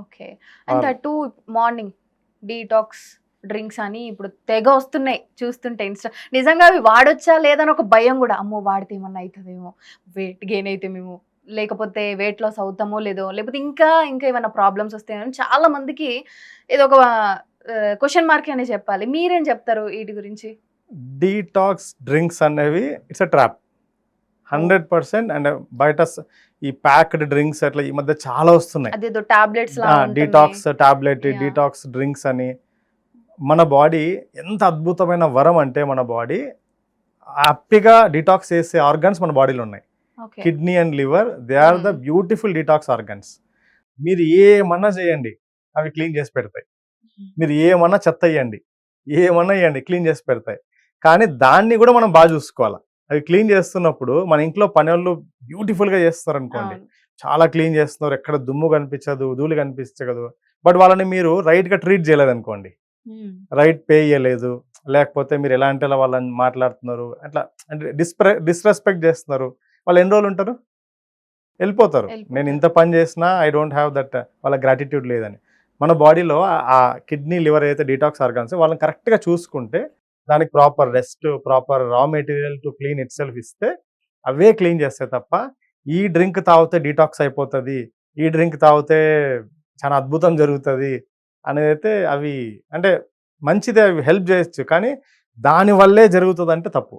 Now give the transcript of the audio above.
Okay. And or that morning detox drinks అని ఇప్పుడు తెగ వస్తున్నాయి చూస్తుంటే నిజంగా అవి వాడొచ్చా లేదా అని ఒక భయం గూడా. అమ్మో! వాడితే ఏమన్నా అయితదేమో, వెయిట్ గెయిన్ అయితే మేము, లేకపోతే వెయిట్ లాస్ అవుతామో లేదో, లేకపోతే ఇంకా ఏమైనా ప్రాబ్లమ్స్ వస్తాయని చాలా మందికి ఇదొక క్వెషన్ మార్కే అనే చెప్పాలి. మీరేం చెప్తారు ఈటి గురించి? డీటాక్స్ డ్రింక్స్ అనేవి it's a trap. Oh! 100%. And బయట ఈ ప్యాక్డ్ డ్రింక్స్ అట్లా ఈ మధ్య చాలా వస్తున్నాయి. అదేదో టాబ్లెట్స్ లాగా ఉంటున్నాయి. Detox tablet, yeah! Detox drinks అని. మన బాడీ ఎంత అద్భుతమైన వరం అంటే మన బాడీ హ్యాపీగా డీటాక్స్ చేసే ఆర్గన్స్ మన బాడీలో ఉన్నాయి. Okay. Kidney and liver they are the beautiful detox organs. మీరు ఏమన్నా చేయండి అవి క్లీన్ చేసి పెడతాయి. మీరు ఏమన్నా చెత్త వేయండి, ఏమన్నా వేయండి క్లీన్ చేసి పెడతాయి. కానీ దాన్ని కూడా మనం బాగా చూసుకోవాలి. అవి క్లీన్ చేస్తున్నప్పుడు మన ఇంట్లో పనులు బ్యూటిఫుల్గా చేస్తారు అనుకోండి, అవును. చాలా క్లీన్ చేస్తున్నారు, ఎక్కడ దుమ్ము కనిపించదు, ధూళి కనిపించదు. బట్ వాళ్ళని మీరు రైట్గా ట్రీట్ చేయలేదు అనుకోండి, హ్మ్. రైట్ పే చేయలేదు, లేకపోతే మీరు ఎలాంటి వాళ్ళని మాట్లాడుతున్నారు, అట్లా అంటే డిస్రెస్పెక్ట్ చేస్తున్నారు, వాళ్ళు ఎన్ని రోజులు ఉంటారు? వెళ్ళిపోతారు. నేను ఇంత పని చేసినా ఐ డోంట్ హ్యావ్ దట్, వాళ్ళ గ్రాటిట్యూడ్ లేదని. మన బాడీలో ఆ కిడ్నీ లివర్ అయితే డీటాక్స్ ఆర్గాన్స్ వాళ్ళని కరెక్ట్గా చూసుకుంటే, దానికి proper rest, proper raw material to clean it self ఇస్తే అవే క్లీన్ చేస్తాయి తప్ప, ఈ డ్రింక్ తాగితే డీటాక్స్ అయిపోతుంది, ఈ డ్రింక్ తాగితే చాలా అద్భుతం జరుగుతుంది అనేది అవి అంటే మంచిదే, అవి హెల్ప్ చేయొచ్చు, కానీ దానివల్లే జరుగుతుంది అంటే తప్పు.